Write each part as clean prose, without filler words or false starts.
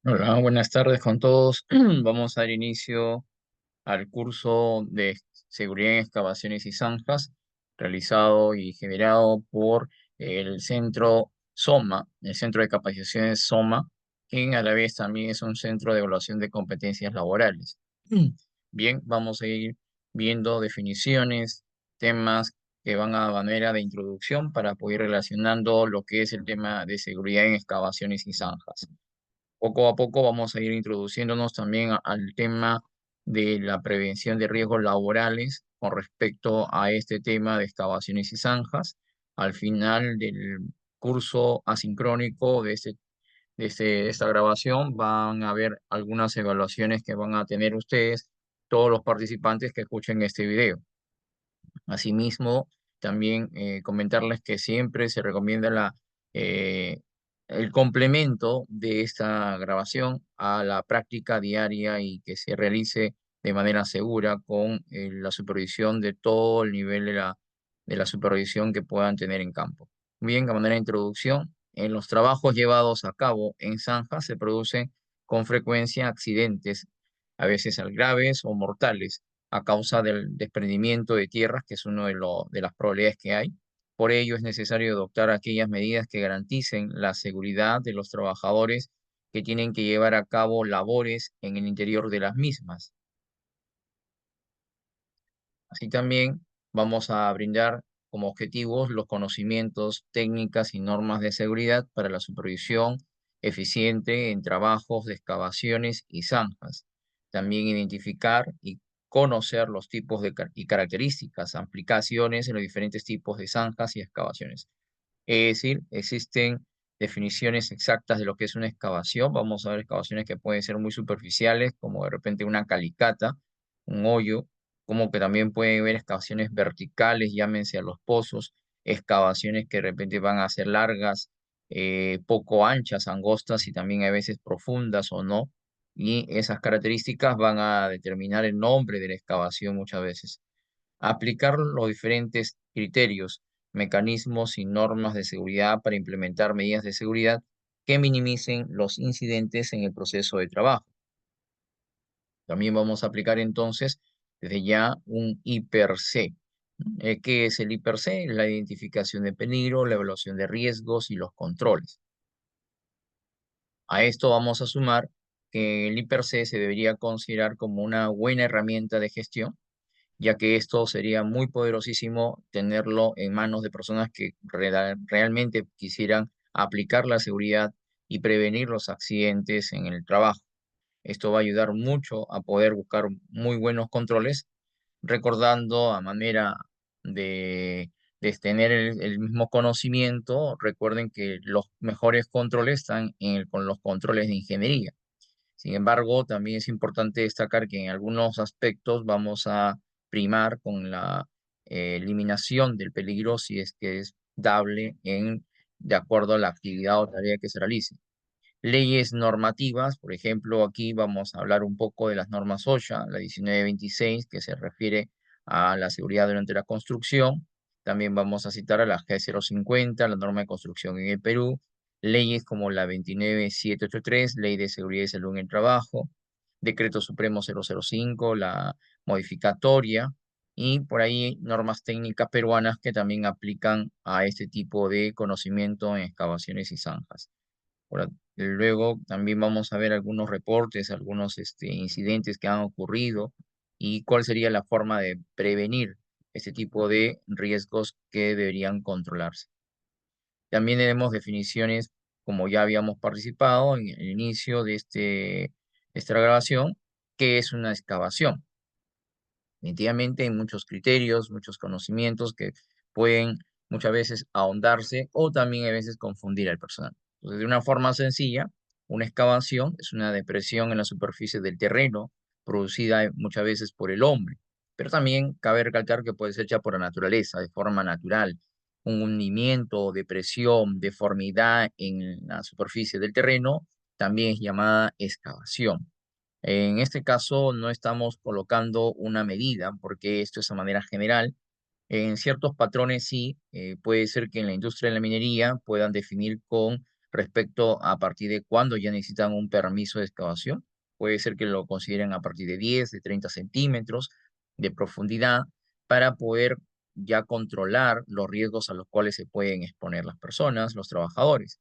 Hola, buenas tardes con todos. Vamos a dar inicio al curso de seguridad en excavaciones y zanjas, realizado y generado por el centro SOMA, el Centro de Capacitaciones SOMA, que a la vez también es un centro de evaluación de competencias laborales. Bien, vamos a ir viendo definiciones, temas que van a manera de introducción para poder ir relacionando lo que es el tema de seguridad en excavaciones y zanjas. Poco a poco vamos a ir introduciéndonos también al tema de la prevención de riesgos laborales con respecto a este tema de excavaciones y zanjas. Al final del curso asincrónico de esta grabación van a haber algunas evaluaciones que van a tener ustedes, todos los participantes que escuchen este video. Asimismo, también comentarles que siempre se recomienda eh, el complemento de esta grabación a la práctica diaria y que se realice de manera segura con la supervisión de todo el nivel de la supervisión que puedan tener en campo. Bien, a manera de introducción, en los trabajos llevados a cabo en zanjas se producen con frecuencia accidentes, a veces graves o mortales a causa del desprendimiento de tierras, que es una de las probabilidades que hay. Por ello, es necesario adoptar aquellas medidas que garanticen la seguridad de los trabajadores que tienen que llevar a cabo labores en el interior de las mismas. Así también vamos a brindar como objetivos los conocimientos, técnicas y normas de seguridad para la supervisión eficiente en trabajos de excavaciones y zanjas. También identificar y conocer los tipos y características, aplicaciones en los diferentes tipos de zanjas y excavaciones. Es decir, existen definiciones exactas de lo que es una excavación. Vamos a ver excavaciones que pueden ser muy superficiales, como de repente una calicata, un hoyo, como que también pueden haber excavaciones verticales, llámense a los pozos, excavaciones que de repente van a ser largas, poco anchas, angostas y también a veces profundas o no. Y esas características van a determinar el nombre de la excavación muchas veces. Aplicar los diferentes criterios, mecanismos y normas de seguridad para implementar medidas de seguridad que minimicen los incidentes en el proceso de trabajo. También vamos a aplicar entonces desde ya un IPER-C. ¿Qué es el IPER-C? La identificación de peligro, la evaluación de riesgos y los controles. A esto vamos a sumar que el IPER-C se debería considerar como una buena herramienta de gestión, ya que esto sería muy poderosísimo tenerlo en manos de personas que realmente quisieran aplicar la seguridad y prevenir los accidentes en el trabajo. Esto va a ayudar mucho a poder buscar muy buenos controles, recordando a manera de, de tener el mismo conocimiento. Recuerden que los mejores controles están con los controles de ingeniería. Sin embargo, también es importante destacar que en algunos aspectos vamos a primar con la eliminación del peligro si es que es dable de acuerdo a la actividad o tarea que se realice. Leyes normativas, por ejemplo, aquí vamos a hablar un poco de las normas OSHA, la 1926, que se refiere a la seguridad durante la construcción. También vamos a citar a la G050, la norma de construcción en el Perú. Leyes como la 29783, Ley de Seguridad y Salud en el Trabajo. Decreto Supremo 005, la modificatoria. Y por ahí normas técnicas peruanas que también aplican a este tipo de conocimiento en excavaciones y zanjas. Luego también vamos a ver algunos reportes, algunos incidentes que han ocurrido y cuál sería la forma de prevenir este tipo de riesgos que deberían controlarse. También tenemos definiciones, como ya habíamos participado en el inicio de esta grabación, que es una excavación. Definitivamente hay muchos criterios, muchos conocimientos que pueden muchas veces ahondarse o también a veces confundir al personal. Entonces, de una forma sencilla, una excavación es una depresión en la superficie del terreno producida muchas veces por el hombre, pero también cabe recalcar que puede ser hecha por la naturaleza, de forma natural. Un hundimiento, depresión, deformidad en la superficie del terreno también es llamada excavación. En este caso no estamos colocando una medida porque esto es a manera general. En ciertos patrones sí, puede ser que en la industria de la minería puedan definir con respecto a partir de cuándo ya necesitan un permiso de excavación. Puede ser que lo consideren a partir de 10, de 30 centímetros de profundidad para poder ya controlar los riesgos a los cuales se pueden exponer las personas, los trabajadores.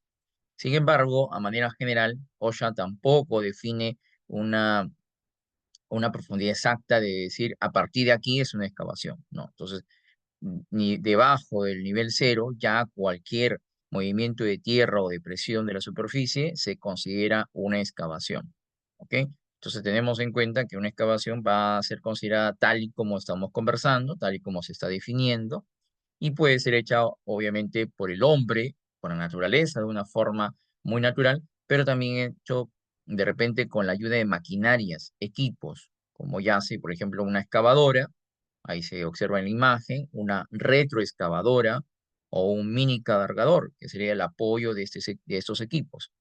Sin embargo, a manera general, OSHA tampoco define una, una profundidad exacta de decir a partir de aquí es una excavación. No, entonces ni debajo del nivel cero, ya cualquier movimiento de tierra o de presión de la superficie se considera una excavación. ¿Ok? Entonces tenemos en cuenta que una excavación va a ser considerada tal y como estamos conversando, tal y como se está definiendo, y puede ser hecha obviamente por el hombre, por la naturaleza, de una forma muy natural, pero también hecho de repente con la ayuda de maquinarias, equipos, como ya hace, por ejemplo, una excavadora. Ahí se observa en la imagen una retroexcavadora o un mini cargador, que sería el apoyo de, de estos equipos.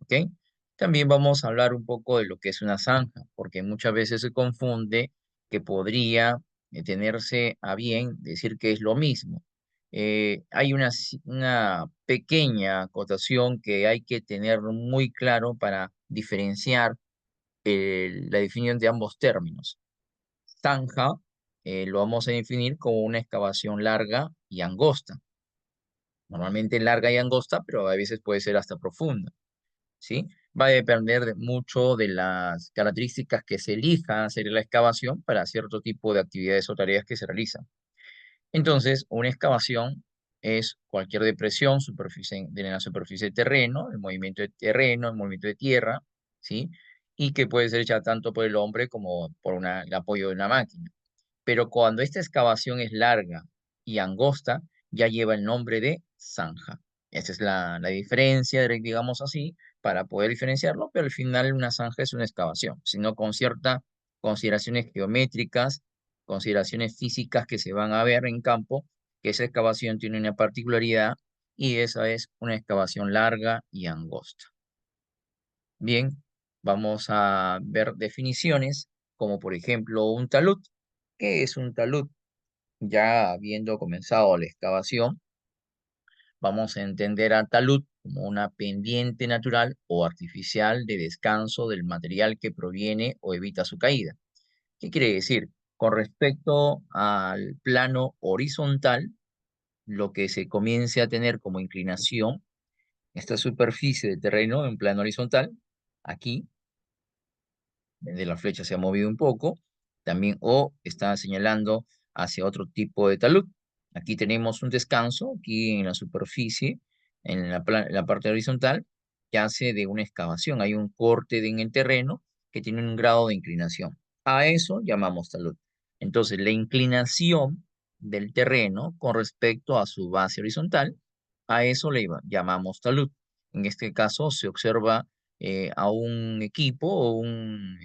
¿Ok? También vamos a hablar un poco de lo que es una zanja, porque muchas veces se confunde que podría tenerse a bien decir que es lo mismo. Hay una pequeña acotación que hay que tener muy claro para diferenciar la definición de ambos términos. Zanja lo vamos a definir como una excavación larga y angosta. Normalmente larga y angosta, pero a veces puede ser hasta profunda, ¿sí? Va a depender mucho de las características que se elija hacer la excavación para cierto tipo de actividades o tareas que se realizan. Entonces, una excavación es cualquier depresión de la superficie de terreno, el movimiento de terreno, el movimiento de tierra, ¿sí? Y que puede ser hecha tanto por el hombre como por el apoyo de una máquina. Pero cuando esta excavación es larga y angosta, ya lleva el nombre de zanja. Esa es la diferencia, digamos así, para poder diferenciarlo, pero al final una zanja es una excavación, sino con ciertas consideraciones geométricas, consideraciones físicas que se van a ver en campo, que esa excavación tiene una particularidad y esa es una excavación larga y angosta. Bien, vamos a ver definiciones, como por ejemplo un talud. ¿Qué es un talud? Ya habiendo comenzado la excavación, vamos a entender al talud como una pendiente natural o artificial de descanso del material que proviene o evita su caída. ¿Qué quiere decir? Con respecto al plano horizontal, lo que se comience a tener como inclinación, esta superficie de terreno en plano horizontal, aquí, de la flecha se ha movido un poco, también o está señalando hacia otro tipo de talud. Aquí tenemos un descanso, aquí en la superficie, en la parte horizontal, que hace de una excavación. Hay un corte en el terreno que tiene un grado de inclinación. A eso llamamos talud. Entonces, la inclinación del terreno con respecto a su base horizontal, a eso llamamos talud. En este caso se observa a un equipo o un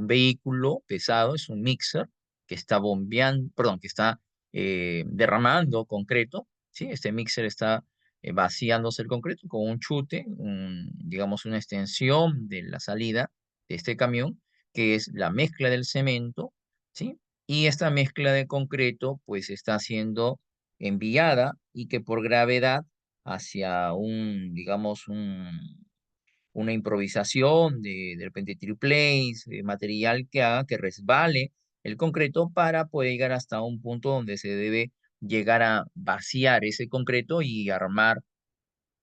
vehículo pesado, es un mixer que está bombeando, perdón, que está derramando concreto, ¿sí? Este mixer está vaciándose el concreto con un chute, digamos una extensión de la salida de este camión, que es la mezcla del cemento, ¿sí? Y esta mezcla de concreto pues está siendo enviada y que por gravedad hacia digamos, una improvisación de repente triplays, material que haga que resbale el concreto para poder llegar hasta un punto donde se debe llegar a vaciar ese concreto y armar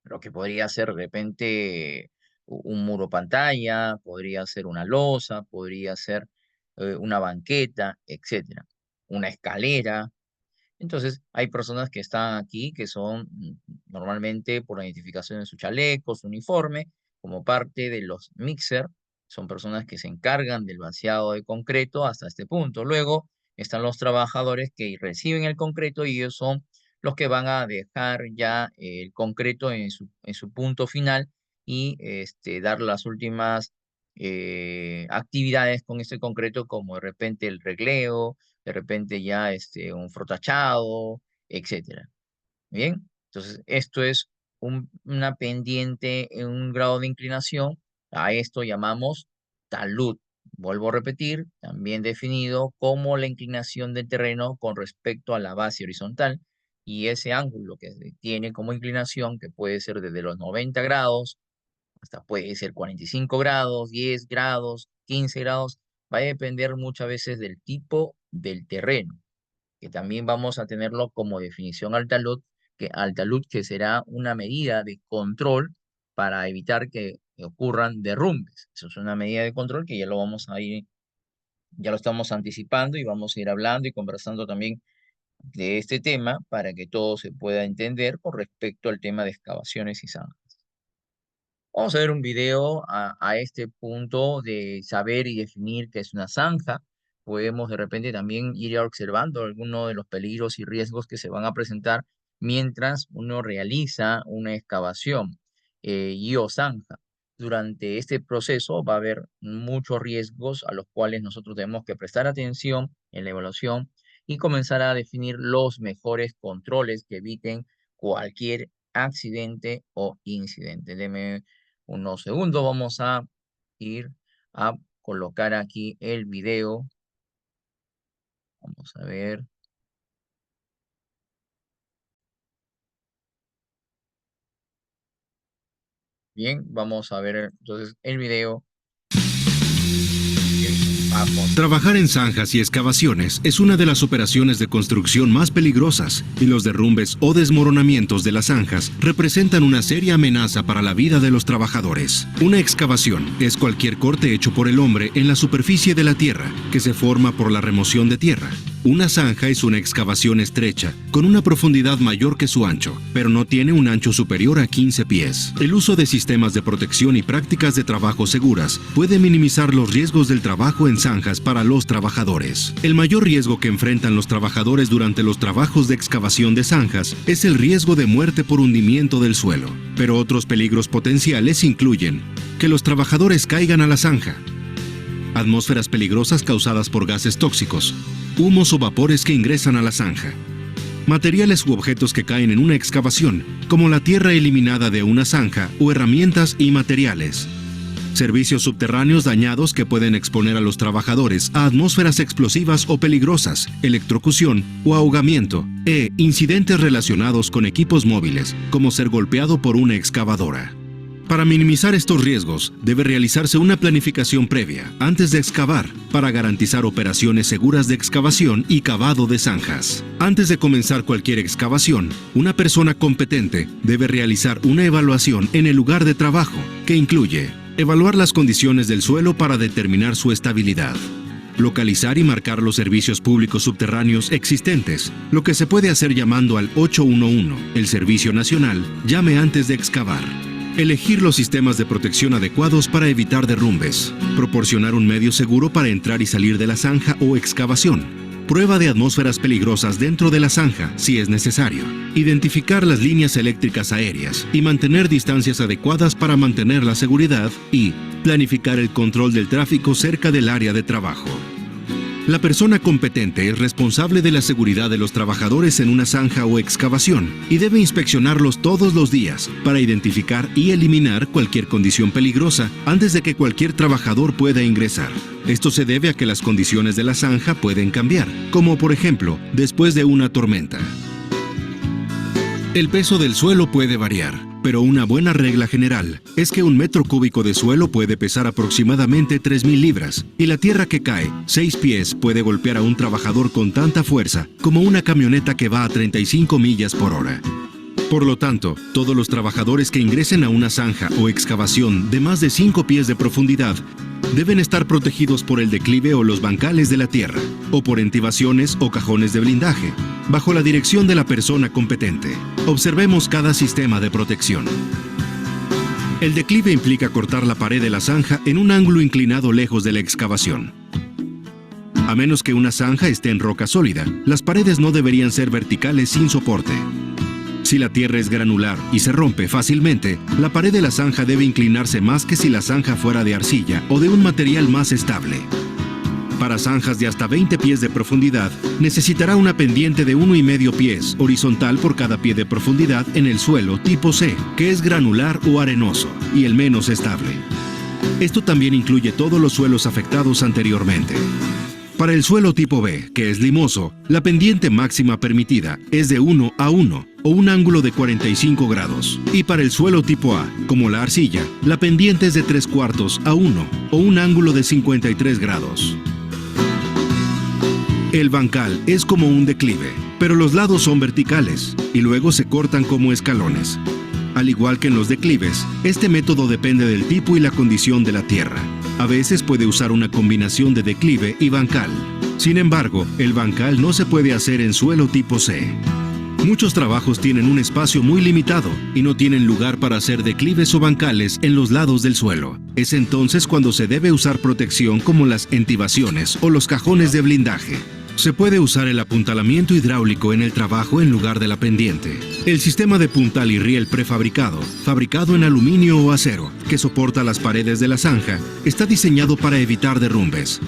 lo que podría ser de repente un muro pantalla, podría ser una losa, podría ser una banqueta, etcétera, una escalera. Entonces, hay personas que están aquí que son normalmente por la identificación de su chaleco, su uniforme, como parte de los mixer, son personas que se encargan del vaciado de concreto hasta este punto. Luego están los trabajadores que reciben el concreto y ellos son los que van a dejar ya el concreto en su punto final y dar las últimas actividades con este concreto, como de repente el regleo, de repente ya un frotachado, etcétera. Bien, entonces esto es una pendiente en un grado de inclinación, a esto llamamos talud. Vuelvo a repetir, también definido como la inclinación del terreno con respecto a la base horizontal, y ese ángulo que tiene como inclinación, que puede ser desde los 90 grados hasta puede ser 45 grados, 10 grados, 15 grados, va a depender muchas veces del tipo del terreno, que también vamos a tenerlo como definición alta luz, que será una medida de control para evitar que ocurran derrumbes. Eso es una medida de control que ya lo vamos a ir, ya lo estamos anticipando y vamos a ir hablando y conversando también de este tema para que todo se pueda entender con respecto al tema de excavaciones y zanjas. Vamos a ver un video a este punto de saber y definir qué es una zanja. Podemos de repente también ir observando algunos de los peligros y riesgos que se van a presentar mientras uno realiza una excavación y o zanja. Durante este proceso va a haber muchos riesgos a los cuales nosotros tenemos que prestar atención en la evaluación y comenzar a definir los mejores controles que eviten cualquier accidente o incidente. Deme unos segundos, vamos a ir a colocar aquí el video. Vamos a ver. Bien, vamos a ver entonces el video. Vamos. Trabajar en zanjas y excavaciones es una de las operaciones de construcción más peligrosas, y los derrumbes o desmoronamientos de las zanjas representan una seria amenaza para la vida de los trabajadores. Una excavación es cualquier corte hecho por el hombre en la superficie de la tierra, que se forma por la remoción de tierra. Una zanja es una excavación estrecha, con una profundidad mayor que su ancho, pero no tiene un ancho superior a 15 pies. El uso de sistemas de protección y prácticas de trabajo seguras puede minimizar los riesgos del trabajo en zanjas para los trabajadores. El mayor riesgo que enfrentan los trabajadores durante los trabajos de excavación de zanjas es el riesgo de muerte por hundimiento del suelo. Pero otros peligros potenciales incluyen que los trabajadores caigan a la zanja, atmósferas peligrosas causadas por gases tóxicos, humos o vapores que ingresan a la zanja, materiales u objetos que caen en una excavación, como la tierra eliminada de una zanja o herramientas y materiales, servicios subterráneos dañados que pueden exponer a los trabajadores a atmósferas explosivas o peligrosas, electrocución o ahogamiento, e incidentes relacionados con equipos móviles, como ser golpeado por una excavadora. Para minimizar estos riesgos, debe realizarse una planificación previa, antes de excavar, para garantizar operaciones seguras de excavación y cavado de zanjas. Antes de comenzar cualquier excavación, una persona competente debe realizar una evaluación en el lugar de trabajo, que incluye evaluar las condiciones del suelo para determinar su estabilidad, localizar y marcar los servicios públicos subterráneos existentes, lo que se puede hacer llamando al 811, el Servicio Nacional, llame antes de excavar. Elegir los sistemas de protección adecuados para evitar derrumbes. Proporcionar un medio seguro para entrar y salir de la zanja o excavación. Prueba de atmósferas peligrosas dentro de la zanja, si es necesario. Identificar las líneas eléctricas aéreas y mantener distancias adecuadas para mantener la seguridad. Y planificar el control del tráfico cerca del área de trabajo. La persona competente es responsable de la seguridad de los trabajadores en una zanja o excavación y debe inspeccionarlos todos los días para identificar y eliminar cualquier condición peligrosa antes de que cualquier trabajador pueda ingresar. Esto se debe a que las condiciones de la zanja pueden cambiar, como por ejemplo, después de una tormenta. El peso del suelo puede variar, pero una buena regla general es que un metro cúbico de suelo puede pesar aproximadamente 3.000 libras, y la tierra que cae 6 pies puede golpear a un trabajador con tanta fuerza como una camioneta que va a 35 millas por hora. Por lo tanto, todos los trabajadores que ingresen a una zanja o excavación de más de 5 pies de profundidad deben estar protegidos por el declive o los bancales de la tierra, o por entibaciones o cajones de blindaje, bajo la dirección de la persona competente. Observemos cada sistema de protección. El declive implica cortar la pared de la zanja en un ángulo inclinado lejos de la excavación. A menos que una zanja esté en roca sólida, las paredes no deberían ser verticales sin soporte. Si la tierra es granular y se rompe fácilmente, la pared de la zanja debe inclinarse más que si la zanja fuera de arcilla o de un material más estable. Para zanjas de hasta 20 pies de profundidad, necesitará una pendiente de 1,5 pies horizontal por cada pie de profundidad en el suelo tipo C, que es granular o arenoso, y el menos estable. Esto también incluye todos los suelos afectados anteriormente. Para el suelo tipo B, que es limoso, la pendiente máxima permitida es de 1 a 1 o un ángulo de 45 grados. Y para el suelo tipo A, como la arcilla, la pendiente es de 3/4 a 1 o un ángulo de 53 grados. El bancal es como un declive, pero los lados son verticales y luego se cortan como escalones. Al igual que en los declives, este método depende del tipo y la condición de la tierra. A veces puede usar una combinación de declive y bancal. Sin embargo, el bancal no se puede hacer en suelo tipo C. Muchos trabajos tienen un espacio muy limitado y no tienen lugar para hacer declives o bancales en los lados del suelo. Es entonces cuando se debe usar protección como las entibaciones o los cajones de blindaje. Se puede usar el apuntalamiento hidráulico en el trabajo en lugar de la pendiente. El sistema de puntal y riel prefabricado, fabricado en aluminio o acero, que soporta las paredes de la zanja, está diseñado para evitar derrumbes.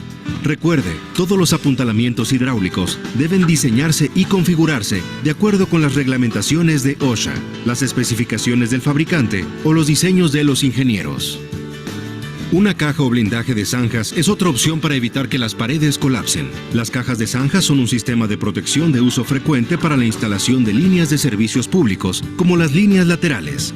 Recuerde, todos los apuntalamientos hidráulicos deben diseñarse y configurarse de acuerdo con las reglamentaciones de OSHA, las especificaciones del fabricante o los diseños de los ingenieros. Una caja o blindaje de zanjas es otra opción para evitar que las paredes colapsen. Las cajas de zanjas son un sistema de protección de uso frecuente para la instalación de líneas de servicios públicos, como las líneas laterales.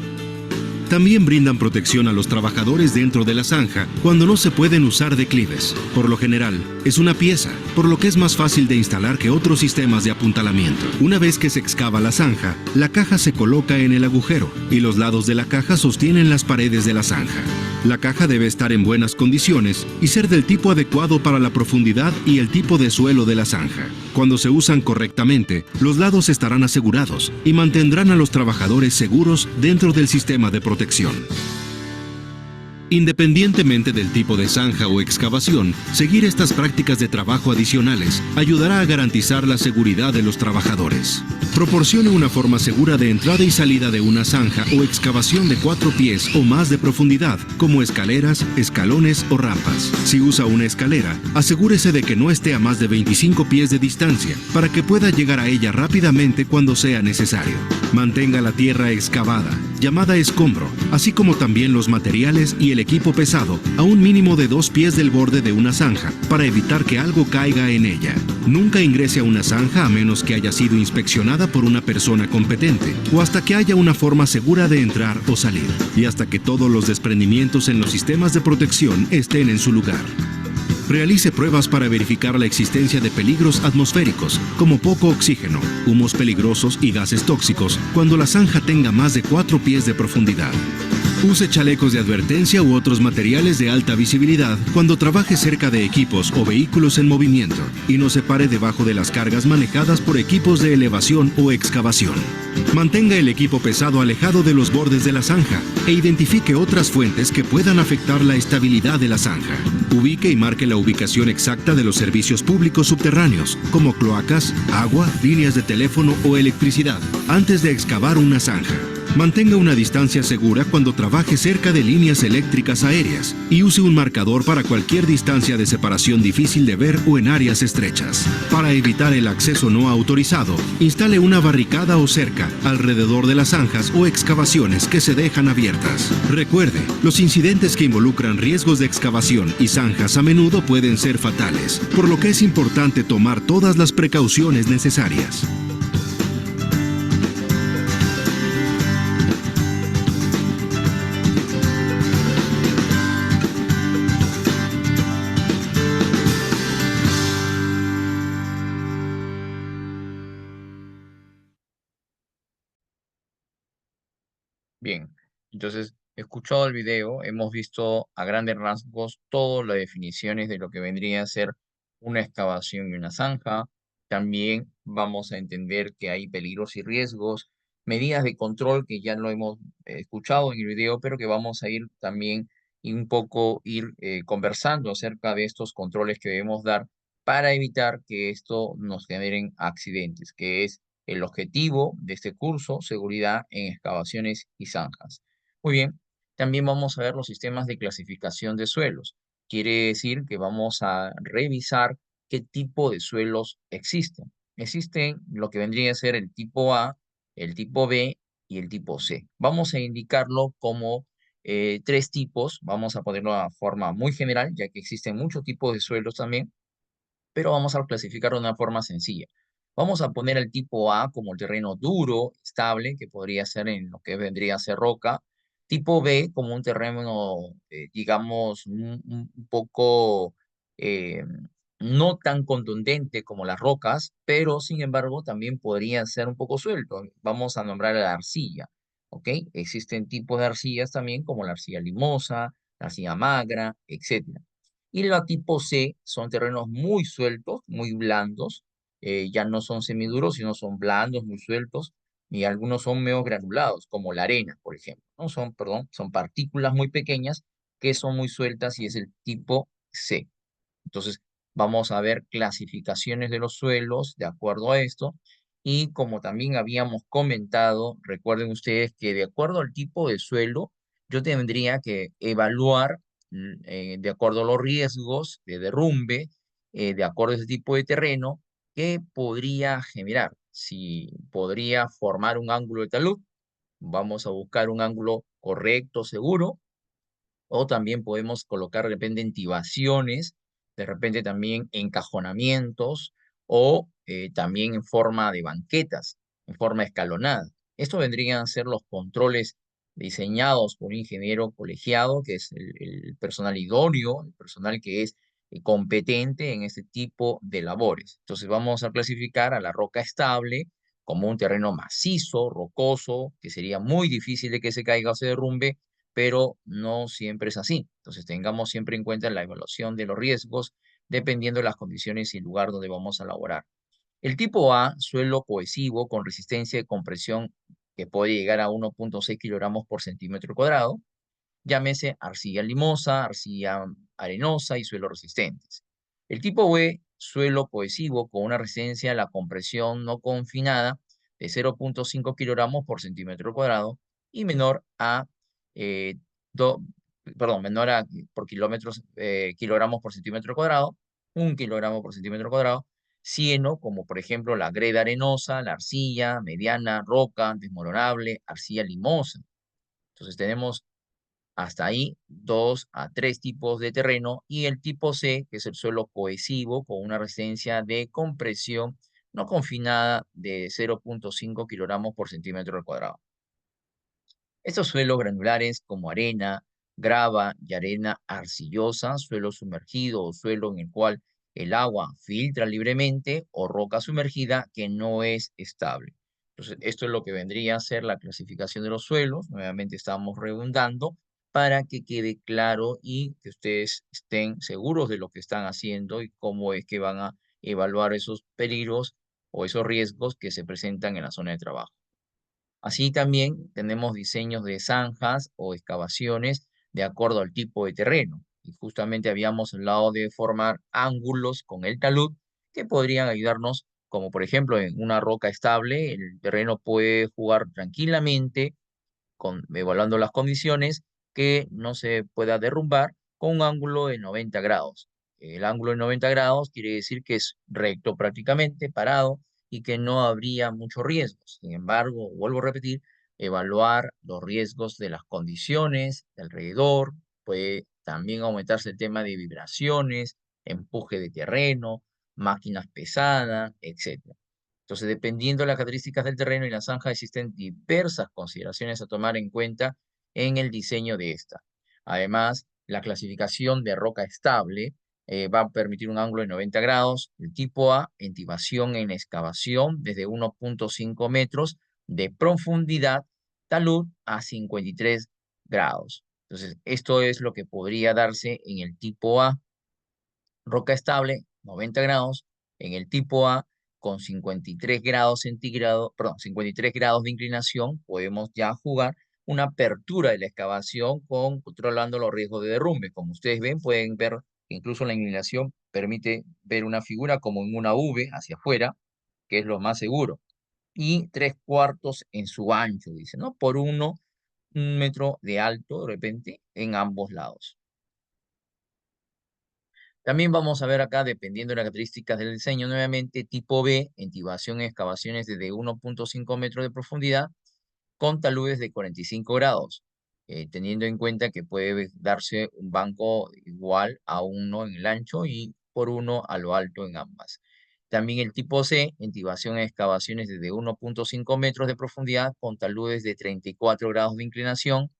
También brindan protección a los trabajadores dentro de la zanja cuando no se pueden usar declives. Por lo general, es una pieza, por lo que es más fácil de instalar que otros sistemas de apuntalamiento. Una vez que se excava la zanja, la caja se coloca en el agujero y los lados de la caja sostienen las paredes de la zanja. La caja debe estar en buenas condiciones y ser del tipo adecuado para la profundidad y el tipo de suelo de la zanja. Cuando se usan correctamente, los lados estarán asegurados y mantendrán a los trabajadores seguros dentro del sistema de protección. Independientemente del tipo de zanja o excavación, seguir estas prácticas de trabajo adicionales ayudará a garantizar la seguridad de los trabajadores. Proporcione una forma segura de entrada y salida de una zanja o excavación de 4 pies o más de profundidad, como escaleras, escalones o rampas. Si usa una escalera, asegúrese de que no esté a más de 25 pies de distancia para que pueda llegar a ella rápidamente cuando sea necesario. Mantenga la tierra excavada, llamada escombro, así como también los materiales y el equipo pesado a un mínimo de 2 pies del borde de una zanja para evitar que algo caiga en ella. Nunca ingrese a una zanja a menos que haya sido inspeccionada por una persona competente o hasta que haya una forma segura de entrar o salir y hasta que todos los desprendimientos en los sistemas de protección estén en su lugar. Realice pruebas para verificar la existencia de peligros atmosféricos, como poco oxígeno, humos peligrosos y gases tóxicos, cuando la zanja tenga más de 4 pies de profundidad. Use chalecos de advertencia u otros materiales de alta visibilidad cuando trabaje cerca de equipos o vehículos en movimiento y no se pare debajo de las cargas manejadas por equipos de elevación o excavación. Mantenga el equipo pesado alejado de los bordes de la zanja e identifique otras fuentes que puedan afectar la estabilidad de la zanja. Ubique y marque la ubicación exacta de los servicios públicos subterráneos, como cloacas, agua, líneas de teléfono o electricidad, antes de excavar una zanja. Mantenga una distancia segura cuando trabaje cerca de líneas eléctricas aéreas y use un marcador para cualquier distancia de separación difícil de ver o en áreas estrechas. Para evitar el acceso no autorizado, instale una barricada o cerca alrededor de las zanjas o excavaciones que se dejan abiertas. Recuerde, los incidentes que involucran riesgos de excavación y zanjas a menudo pueden ser fatales, por lo que es importante tomar todas las precauciones necesarias. Bien, entonces, escuchado el video, hemos visto a grandes rasgos todas las definiciones de lo que vendría a ser una excavación y una zanja. También vamos a entender que hay peligros y riesgos, medidas de control que ya lo hemos escuchado en el video, pero que vamos a ir también y un poco conversando acerca de estos controles que debemos dar para evitar que esto nos generen accidentes, que es el objetivo de este curso, seguridad en excavaciones y zanjas. Muy bien, también vamos a ver los sistemas de clasificación de suelos. Quiere decir que vamos a revisar qué tipo de suelos existen. Existen lo que vendría a ser el tipo A, el tipo B y el tipo C. Vamos a indicarlo como 3 tipos. Vamos a ponerlo de forma muy general, ya que existen muchos tipos de suelos también. pero vamos a clasificarlo de una forma sencilla. Vamos a poner el tipo A como el terreno duro, estable, que podría ser en lo que vendría a ser roca. Tipo B como un terreno, digamos, un poco eh, no tan contundente como las rocas, pero sin embargo también podría ser un poco suelto. Vamos a nombrar la arcilla, ¿ok? Existen tipos de arcillas también como la arcilla limosa, la arcilla magra, etcétera. Y la tipo C son terrenos muy sueltos, muy blandos, ya no son semiduros, sino son blandos, muy sueltos, y algunos son medio granulados, como la arena, por ejemplo, ¿no? Son, perdón, son partículas muy pequeñas que son muy sueltas y es el tipo C. Entonces, vamos a ver clasificaciones de los suelos de acuerdo a esto. Y como también habíamos comentado, recuerden ustedes que de acuerdo al tipo de suelo, yo tendría que evaluar de acuerdo a los riesgos de derrumbe, de acuerdo a ese tipo de terreno, que podría generar. Si podría formar un ángulo de talud, vamos a buscar un ángulo correcto, seguro, o también podemos colocar de repente intibaciones, de repente también encajonamientos o también en forma de banquetas, en forma escalonada. Esto vendrían a ser los controles diseñados por un ingeniero colegiado, que es el personal idóneo, el personal que es competente en este tipo de labores. Entonces vamos a clasificar a la roca estable como un terreno macizo, rocoso, que sería muy difícil de que se caiga o se derrumbe, pero no siempre es así. Entonces tengamos siempre en cuenta la evaluación de los riesgos dependiendo de las condiciones y el lugar donde vamos a laborar. El tipo A, suelo cohesivo con resistencia de compresión que puede llegar a 1,6 kilogramos por centímetro cuadrado. Llámese arcilla limosa, arcilla arenosa y suelos resistentes. El tipo B, suelo cohesivo con una resistencia a la compresión no confinada de 0,5 kilogramos por centímetro cuadrado y menor a, eh, do- perdón, menor a por kilómetros, kilogramos por centímetro cuadrado, 1 kilogramo por centímetro cuadrado, cieno, como por ejemplo la greda arenosa, la arcilla mediana, roca, desmoronable, arcilla limosa. Entonces tenemos hasta ahí 2 a 3 tipos de terreno y el tipo C, que es el suelo cohesivo con una resistencia de compresión no confinada de 0,5 kilogramos por centímetro cuadrado. Estos suelos granulares como arena, grava y arena arcillosa, suelo sumergido o suelo en el cual el agua filtra libremente o roca sumergida que no es estable. Entonces, esto es lo que vendría a ser la clasificación de los suelos. Nuevamente estamos redundando para que quede claro y que ustedes estén seguros de lo que están haciendo y cómo es que van a evaluar esos peligros o esos riesgos que se presentan en la zona de trabajo. Así también tenemos diseños de zanjas o excavaciones de acuerdo al tipo de terreno. Y justamente habíamos hablado de formar ángulos con el talud que podrían ayudarnos, como por ejemplo en una roca estable, el terreno puede jugar tranquilamente evaluando las condiciones, que no se pueda derrumbar con un ángulo de 90 grados. El ángulo de 90 grados quiere decir que es recto prácticamente, parado, y que no habría muchos riesgos. Sin embargo, vuelvo a repetir, evaluar los riesgos de las condiciones de alrededor, puede también aumentarse el tema de vibraciones, empuje de terreno, máquinas pesadas, etc. Entonces, dependiendo de las características del terreno y la zanja, existen diversas consideraciones a tomar en cuenta en el diseño de esta. Además, la clasificación de roca estable va a permitir un ángulo de 90 grados. El tipo A, entibación en excavación desde 1,5 metros de profundidad, talud a 53 grados. Entonces, esto es lo que podría darse en el tipo A. Roca estable, 90 grados. En el tipo A, con 53 grados centígrados, perdón, 53 grados de inclinación, podemos ya jugar una apertura de la excavación controlando los riesgos de derrumbe. Como ustedes ven, pueden ver que incluso la inclinación permite ver una figura como en una V hacia afuera, que es lo más seguro. Y 3/4 en su ancho, dice, ¿no? Por 1 metro de alto, de repente, en ambos lados. También vamos a ver acá, dependiendo de las características del diseño, nuevamente tipo B, intibación en excavaciones desde 1,5 metros de profundidad con taludes de 45 grados, teniendo en cuenta que puede darse un banco igual a 1 en el ancho y por 1 a lo alto en ambas. También el tipo C, intubación en excavaciones desde 1.5 metros de profundidad con taludes de 34 grados de inclinación.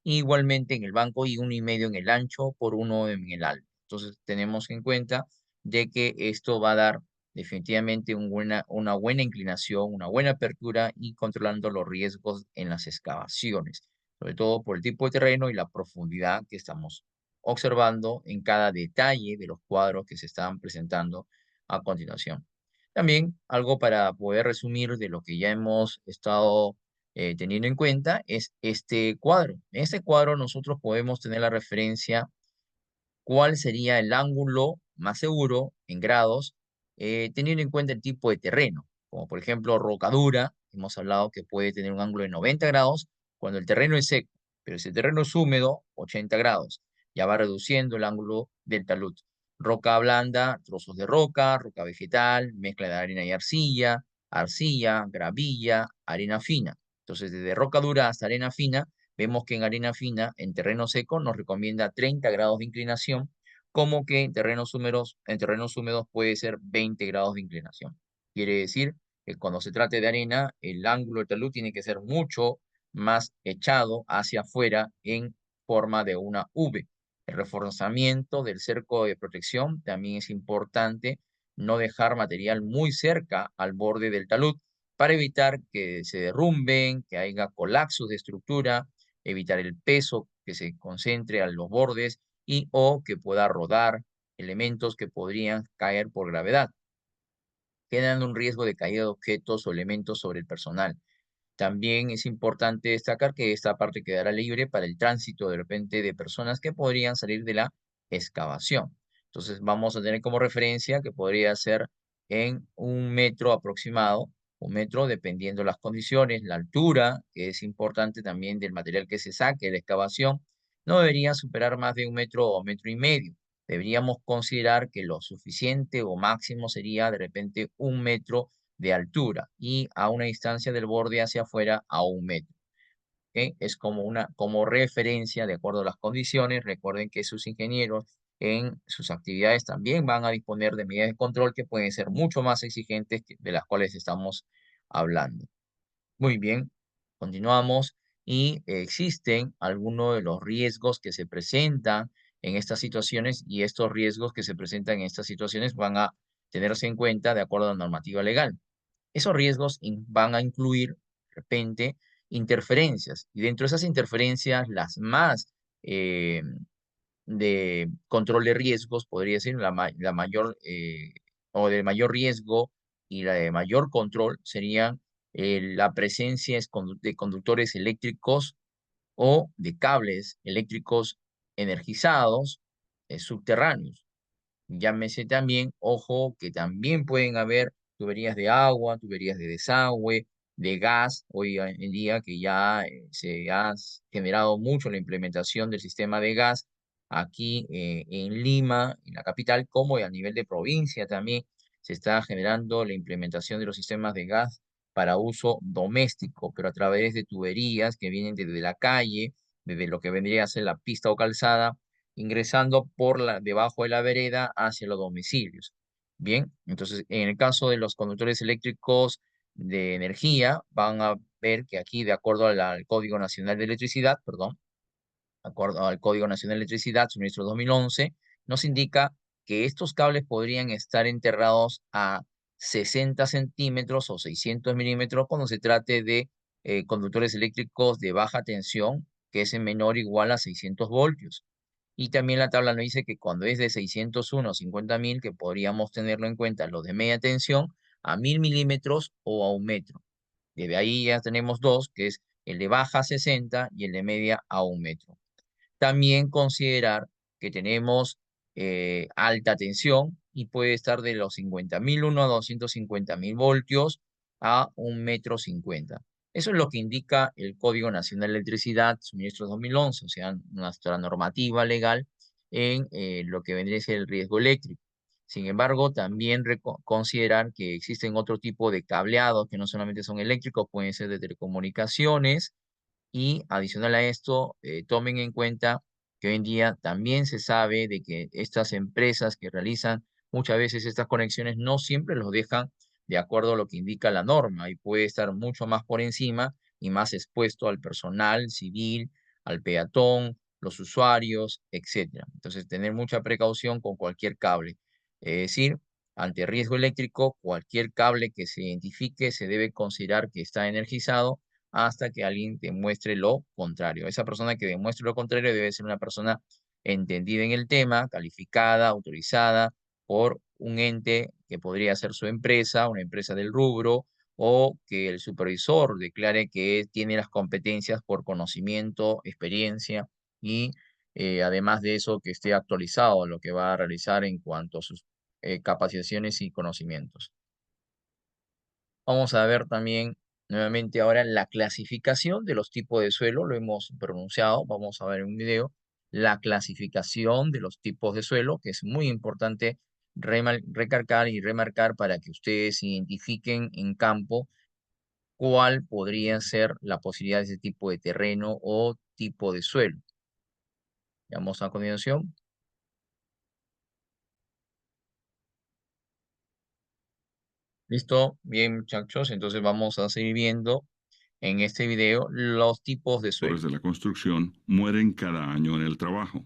Igualmente en el banco y 1,5 en el ancho por 1 en el alto. Entonces tenemos en cuenta de que esto va a dar definitivamente una buena inclinación, una buena apertura y controlando los riesgos en las excavaciones, sobre todo por el tipo de terreno y la profundidad que estamos observando en cada detalle de los cuadros que se están presentando a continuación. También algo para poder resumir de lo que ya hemos estado teniendo en cuenta es este cuadro. En este cuadro nosotros podemos tener la referencia cuál sería el ángulo más seguro en grados, teniendo en cuenta el tipo de terreno, como por ejemplo rocadura, hemos hablado que puede tener un ángulo de 90 grados cuando el terreno es seco, pero si el terreno es húmedo, 80 grados, ya va reduciendo el ángulo del talud. Roca blanda, trozos de roca, roca vegetal, mezcla de arena y arcilla, arcilla, gravilla, arena fina. Entonces, desde roca dura hasta arena fina, vemos que en arena fina, en terreno seco, nos recomienda 30 grados de inclinación, como que en terrenos húmedos puede ser 20 grados de inclinación. Quiere decir que cuando se trate de arena, el ángulo del talud tiene que ser mucho más echado hacia afuera en forma de una V. El reforzamiento del cerco de protección también es importante, no dejar material muy cerca al borde del talud para evitar que se derrumben, que haya colapsos de estructura, evitar el peso que se concentre a los bordes y o que pueda rodar elementos que podrían caer por gravedad, generando un riesgo de caída de objetos o elementos sobre el personal. También es importante destacar que esta parte quedará libre para el tránsito de repente de personas que podrían salir de la excavación. Entonces vamos a tener como referencia que podría ser en 1 metro aproximado, 1 metro dependiendo las condiciones, la altura, que es importante también del material que se saque de la excavación, no debería superar más de 1 metro o 1,5 metros. Deberíamos considerar que lo suficiente o máximo sería de repente 1 metro de altura y a una distancia del borde hacia afuera a 1 metro. ¿Ok? Es como referencia de acuerdo a las condiciones. Recuerden que sus ingenieros en sus actividades también van a disponer de medidas de control que pueden ser mucho más exigentes de las cuales estamos hablando. Muy bien, continuamos y existen algunos de los riesgos que se presentan en estas situaciones y estos riesgos que se presentan en estas situaciones van a tenerse en cuenta de acuerdo a la normativa legal. Esos riesgos van a incluir, de repente, interferencias. Y dentro de esas interferencias, las más eh, de control de riesgos, podría ser la mayor o de mayor riesgo y la de mayor control serían la presencia de conductores eléctricos o de cables eléctricos energizados subterráneos. Llámese también, ojo, que también pueden haber tuberías de agua, tuberías de desagüe, de gas, hoy en día que ya se ha generado mucho la implementación del sistema de gas aquí en Lima, en la capital, como a nivel de provincia también se está generando la implementación de los sistemas de gas para uso doméstico, pero a través de tuberías que vienen desde la calle, desde lo que vendría a ser la pista o calzada ingresando por debajo de la vereda hacia los domicilios. Bien, entonces en el caso de los conductores eléctricos de energía, van a ver que aquí, de acuerdo al Código Nacional de Electricidad, perdón, de acuerdo al Código Nacional de Electricidad, suministro 2011, nos indica que estos cables podrían estar enterrados a 60 centímetros o 600 milímetros cuando se trate de conductores eléctricos de baja tensión, que es en menor o igual a 600 voltios. Y también la tabla nos dice que cuando es de 601 a 50.000, que podríamos tenerlo en cuenta los de media tensión, a 1.000 milímetros o a 1 metro. Desde ahí ya tenemos dos, que es el de baja a 60 y el de media a 1 metro. También considerar que tenemos alta tensión y puede estar de los 50.001 a 250.000 voltios a 1,50 metros. Eso es lo que indica el Código Nacional de Electricidad, suministro 2011, o sea, nuestra normativa legal en lo que vendría a ser el riesgo eléctrico. Sin embargo, también considerar que existen otro tipo de cableados que no solamente son eléctricos, pueden ser de telecomunicaciones, y adicional a esto, tomen en cuenta que hoy en día también se sabe de que estas empresas que realizan muchas veces estas conexiones no siempre los dejan de acuerdo a lo que indica la norma y puede estar mucho más por encima y más expuesto al personal civil, al peatón, los usuarios, etcétera. Entonces, tener mucha precaución con cualquier cable. Es decir, ante riesgo eléctrico, cualquier cable que se identifique se debe considerar que está energizado hasta que alguien demuestre lo contrario. Esa persona que demuestre lo contrario debe ser una persona entendida en el tema, calificada, autorizada por un ente que podría ser su empresa, una empresa del rubro, o que el supervisor declare que tiene las competencias por conocimiento, experiencia y además de eso que esté actualizado a lo que va a realizar en cuanto a sus capacitaciones y conocimientos. Vamos a ver también nuevamente ahora la clasificación de los tipos de suelo, lo hemos pronunciado, vamos a ver en un video la clasificación de los tipos de suelo, que es muy importante recalcar y remarcar para que ustedes identifiquen en campo cuál podría ser la posibilidad de ese tipo de terreno o tipo de suelo. Veamos a continuación. ¿Listo? Bien, muchachos, entonces vamos a seguir viendo en este video los tipos de suelo. De la construcción mueren cada año en el trabajo.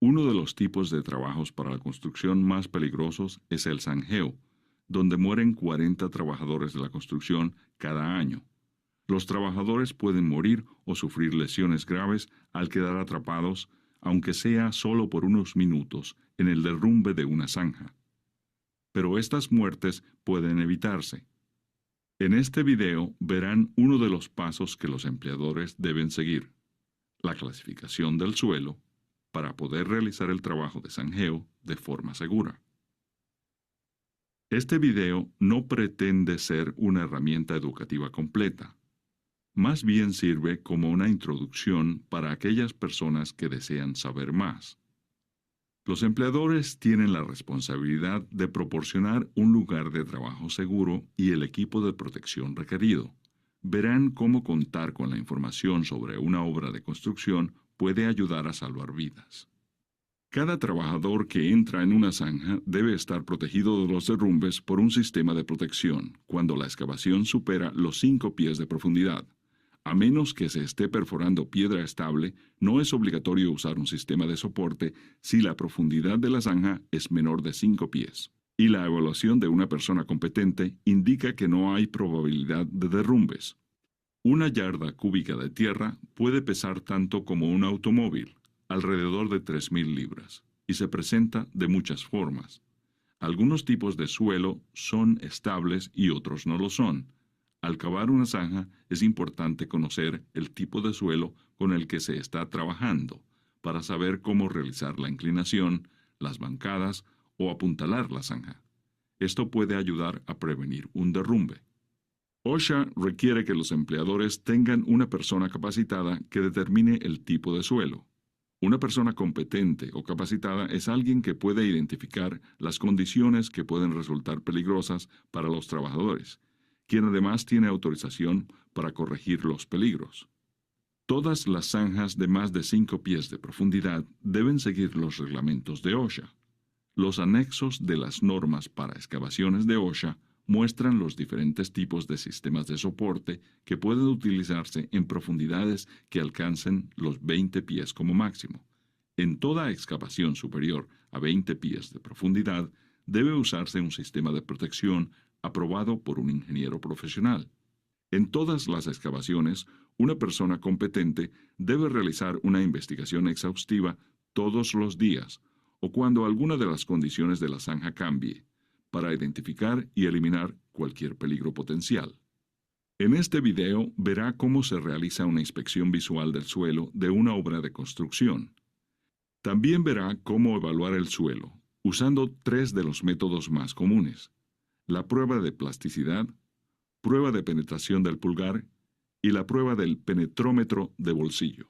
Uno de los tipos de trabajos para la construcción más peligrosos es el zanjeo, donde mueren 40 trabajadores de la construcción cada año. Los trabajadores pueden morir o sufrir lesiones graves al quedar atrapados, aunque sea solo por unos minutos, en el derrumbe de una zanja. Pero estas muertes pueden evitarse. En este video verán uno de los pasos que los empleadores deben seguir: la clasificación del suelo, para poder realizar el trabajo de zanjeo de forma segura. Este video no pretende ser una herramienta educativa completa. Más bien sirve como una introducción para aquellas personas que desean saber más. Los empleadores tienen la responsabilidad de proporcionar un lugar de trabajo seguro y el equipo de protección requerido. Verán cómo contar con la información sobre una obra de construcción puede ayudar a salvar vidas. Cada trabajador que entra en una zanja debe estar protegido de los derrumbes por un sistema de protección cuando la excavación supera los 5 pies de profundidad. A menos que se esté perforando piedra estable, no es obligatorio usar un sistema de soporte si la profundidad de la zanja es menor de 5 pies. Y la evaluación de una persona competente indica que no hay probabilidad de derrumbes. Una yarda cúbica de tierra puede pesar tanto como un automóvil, alrededor de 3.000 libras, y se presenta de muchas formas. Algunos tipos de suelo son estables y otros no lo son. Al cavar una zanja es importante conocer el tipo de suelo con el que se está trabajando para saber cómo realizar la inclinación, las bancadas o apuntalar la zanja. Esto puede ayudar a prevenir un derrumbe. OSHA requiere que los empleadores tengan una persona capacitada que determine el tipo de suelo. Una persona competente o capacitada es alguien que puede identificar las condiciones que pueden resultar peligrosas para los trabajadores, quien además tiene autorización para corregir los peligros. Todas las zanjas de más de 5 pies de profundidad deben seguir los reglamentos de OSHA. Los anexos de las normas para excavaciones de OSHA muestran los diferentes tipos de sistemas de soporte que pueden utilizarse en profundidades que alcancen los 20 pies como máximo. En toda excavación superior a 20 pies de profundidad debe usarse un sistema de protección aprobado por un ingeniero profesional. En todas las excavaciones, una persona competente debe realizar una investigación exhaustiva todos los días o cuando alguna de las condiciones de la zanja cambie, para identificar y eliminar cualquier peligro potencial. En este video verá cómo se realiza una inspección visual del suelo de una obra de construcción. También verá cómo evaluar el suelo, usando 3 de los métodos más comunes: la prueba de plasticidad, prueba de penetración del pulgar y la prueba del penetrómetro de bolsillo.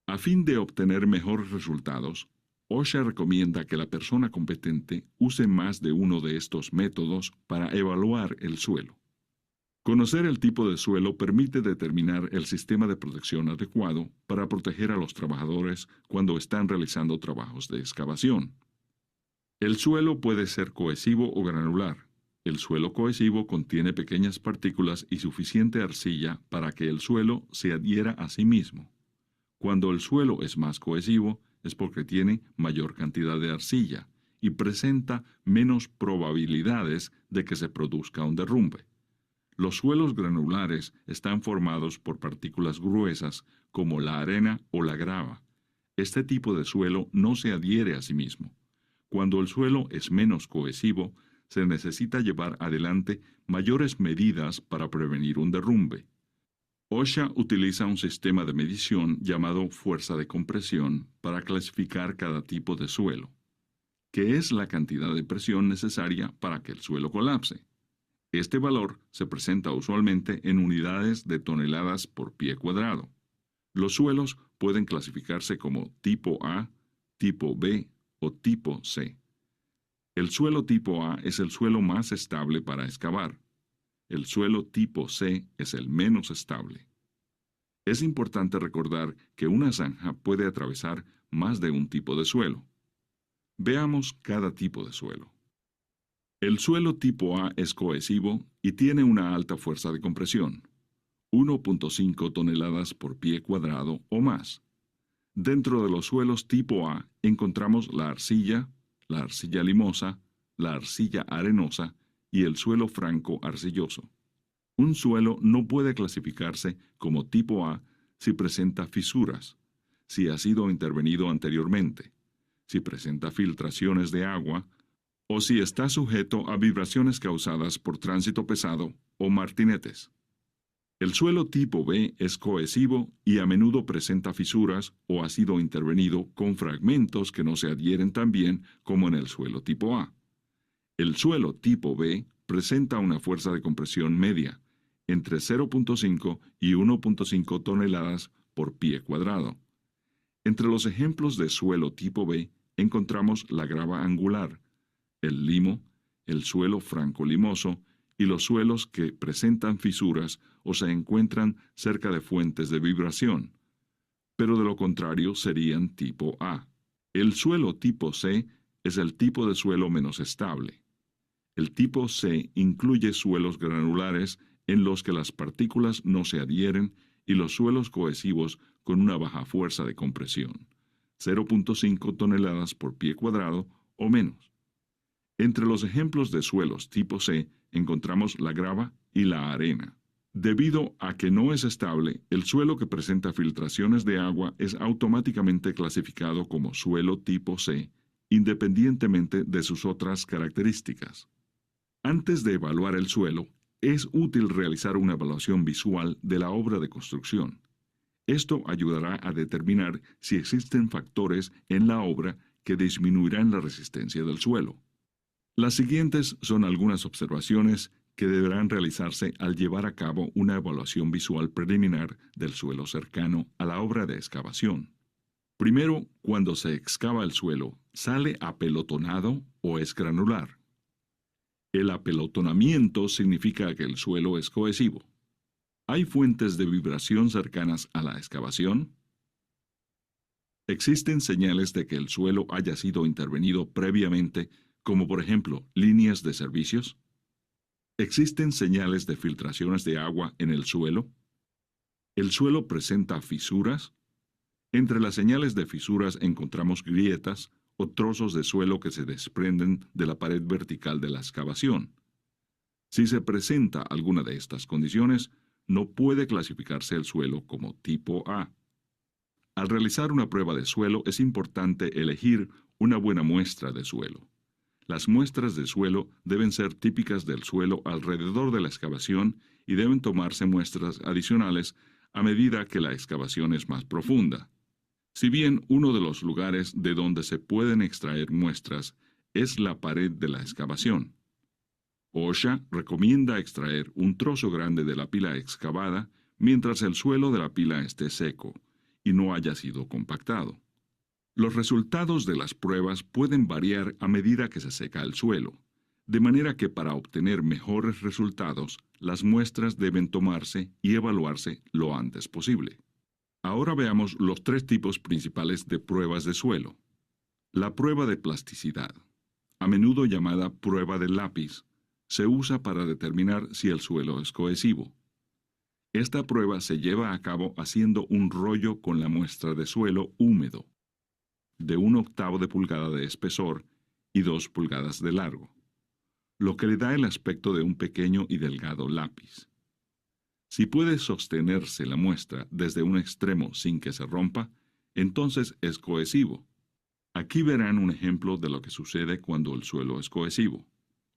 A fin de obtener mejores resultados, OSHA recomienda que la persona competente use más de uno de estos métodos para evaluar el suelo. Conocer el tipo de suelo permite determinar el sistema de protección adecuado para proteger a los trabajadores cuando están realizando trabajos de excavación. El suelo puede ser cohesivo o granular. El suelo cohesivo contiene pequeñas partículas y suficiente arcilla para que el suelo se adhiera a sí mismo. Cuando el suelo es más cohesivo, es porque tiene mayor cantidad de arcilla y presenta menos probabilidades de que se produzca un derrumbe. Los suelos granulares están formados por partículas gruesas como la arena o la grava. Este tipo de suelo no se adhiere a sí mismo. Cuando el suelo es menos cohesivo, se necesita llevar adelante mayores medidas para prevenir un derrumbe. OSHA utiliza un sistema de medición llamado fuerza de compresión para clasificar cada tipo de suelo, que es la cantidad de presión necesaria para que el suelo colapse. Este valor se presenta usualmente en unidades de toneladas por pie cuadrado. Los suelos pueden clasificarse como tipo A, tipo B o tipo C. El suelo tipo A es el suelo más estable para excavar. El suelo tipo C es el menos estable. Es importante recordar que una zanja puede atravesar más de un tipo de suelo. Veamos cada tipo de suelo. El suelo tipo A es cohesivo y tiene una alta fuerza de compresión, 1.5 toneladas por pie cuadrado o más. Dentro de los suelos tipo A encontramos la arcilla limosa, la arcilla arenosa y el suelo franco arcilloso. Un suelo no puede clasificarse como tipo A si presenta fisuras, si ha sido intervenido anteriormente, si presenta filtraciones de agua o si está sujeto a vibraciones causadas por tránsito pesado o martinetes. El suelo tipo B es cohesivo y a menudo presenta fisuras o ha sido intervenido con fragmentos que no se adhieren tan bien como en el suelo tipo A. El suelo tipo B presenta una fuerza de compresión media, entre 0.5 y 1.5 toneladas por pie cuadrado. Entre los ejemplos de suelo tipo B encontramos la grava angular, el limo, el suelo franco-limoso y los suelos que presentan fisuras o se encuentran cerca de fuentes de vibración, pero de lo contrario serían tipo A. El suelo tipo C es el tipo de suelo menos estable. El tipo C incluye suelos granulares en los que las partículas no se adhieren y los suelos cohesivos con una baja fuerza de compresión, 0.5 toneladas por pie cuadrado o menos. Entre los ejemplos de suelos tipo C encontramos la grava y la arena. Debido a que no es estable, el suelo que presenta filtraciones de agua es automáticamente clasificado como suelo tipo C, independientemente de sus otras características. Antes de evaluar el suelo, es útil realizar una evaluación visual de la obra de construcción. Esto ayudará a determinar si existen factores en la obra que disminuirán la resistencia del suelo. Las siguientes son algunas observaciones que deberán realizarse al llevar a cabo una evaluación visual preliminar del suelo cercano a la obra de excavación. Primero, cuando se excava el suelo, ¿sale apelotonado o es granular? El apelotonamiento significa que el suelo es cohesivo. ¿Hay fuentes de vibración cercanas a la excavación? ¿Existen señales de que el suelo haya sido intervenido previamente, como por ejemplo líneas de servicios? ¿Existen señales de filtraciones de agua en el suelo? ¿El suelo presenta fisuras? Entre las señales de fisuras encontramos grietas o trozos de suelo que se desprenden de la pared vertical de la excavación. Si se presenta alguna de estas condiciones, no puede clasificarse el suelo como tipo A. Al realizar una prueba de suelo es importante elegir una buena muestra de suelo. Las muestras de suelo deben ser típicas del suelo alrededor de la excavación y deben tomarse muestras adicionales a medida que la excavación es más profunda. Si bien uno de los lugares de donde se pueden extraer muestras es la pared de la excavación, OSHA recomienda extraer un trozo grande de la pila excavada mientras el suelo de la pila esté seco y no haya sido compactado. Los resultados de las pruebas pueden variar a medida que se seca el suelo, de manera que para obtener mejores resultados, las muestras deben tomarse y evaluarse lo antes posible. Ahora veamos los tres tipos principales de pruebas de suelo. La prueba de plasticidad. a menudo llamada prueba del lápiz, se usa para determinar si el suelo es cohesivo. Esta prueba se lleva a cabo haciendo un rollo con la muestra de suelo húmedo, de 1/8 de pulgada de espesor y 2 pulgadas de largo, lo que le da el aspecto de un pequeño y delgado lápiz. Si puede sostenerse la muestra desde un extremo sin que se rompa, entonces es cohesivo. Aquí verán un ejemplo de lo que sucede cuando el suelo es cohesivo.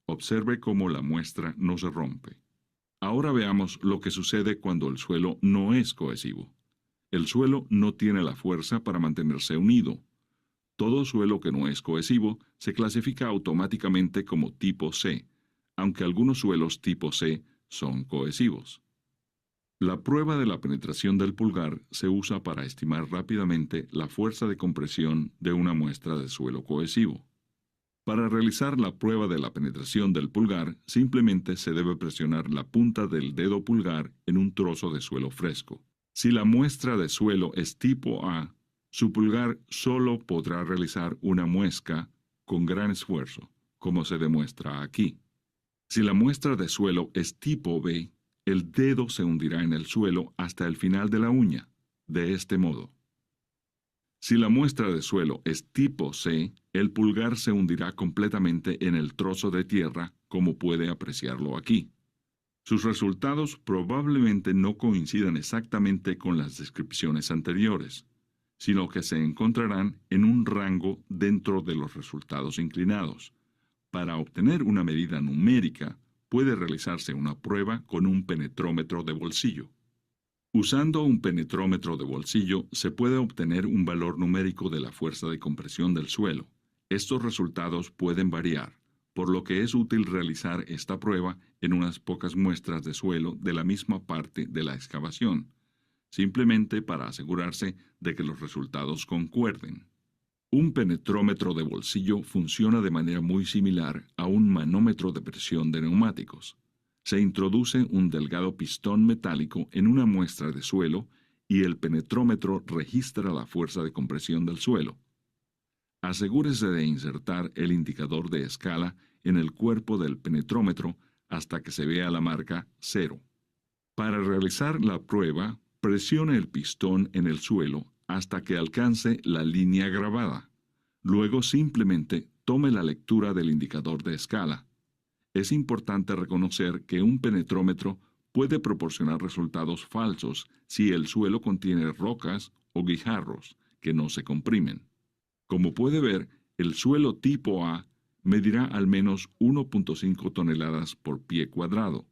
Observe cómo la muestra no se rompe. Ahora veamos lo que sucede cuando el suelo no es cohesivo. El suelo no tiene la fuerza para mantenerse unido. Todo suelo que no es cohesivo se clasifica automáticamente como tipo C, aunque algunos suelos tipo C son cohesivos. La prueba de la penetración del pulgar se usa para estimar rápidamente la fuerza de compresión de una muestra de suelo cohesivo. Para realizar la prueba de la penetración del pulgar, simplemente se debe presionar la punta del dedo pulgar en un trozo de suelo fresco. Si la muestra de suelo es tipo A, su pulgar solo podrá realizar una muesca con gran esfuerzo, como se demuestra aquí. Si la muestra de suelo es tipo B, el dedo se hundirá en el suelo hasta el final de la uña, de este modo. Si la muestra de suelo es tipo C, el pulgar se hundirá completamente en el trozo de tierra, como puede apreciarlo aquí. Sus resultados probablemente no coincidan exactamente con las descripciones anteriores, sino que se encontrarán en un rango dentro de los resultados inclinados. Para obtener una medida numérica, puede realizarse una prueba con un penetrómetro de bolsillo. Usando un penetrómetro de bolsillo se puede obtener un valor numérico de la fuerza de compresión del suelo. Estos resultados pueden variar, por lo que es útil realizar esta prueba en unas pocas muestras de suelo de la misma parte de la excavación, simplemente para asegurarse de que los resultados concuerden. Un penetrómetro de bolsillo funciona de manera muy similar a un manómetro de presión de neumáticos. Se introduce un delgado pistón metálico en una muestra de suelo y el penetrómetro registra la fuerza de compresión del suelo. Asegúrese de insertar el indicador de escala en el cuerpo del penetrómetro hasta que se vea la marca 0. Para realizar la prueba, presione el pistón en el suelo hasta que alcance la línea grabada. Luego simplemente tome la lectura del indicador de escala. Es importante reconocer que un penetrómetro puede proporcionar resultados falsos si el suelo contiene rocas o guijarros que no se comprimen. Como puede ver, el suelo tipo A medirá al menos 1.5 toneladas por pie cuadrado.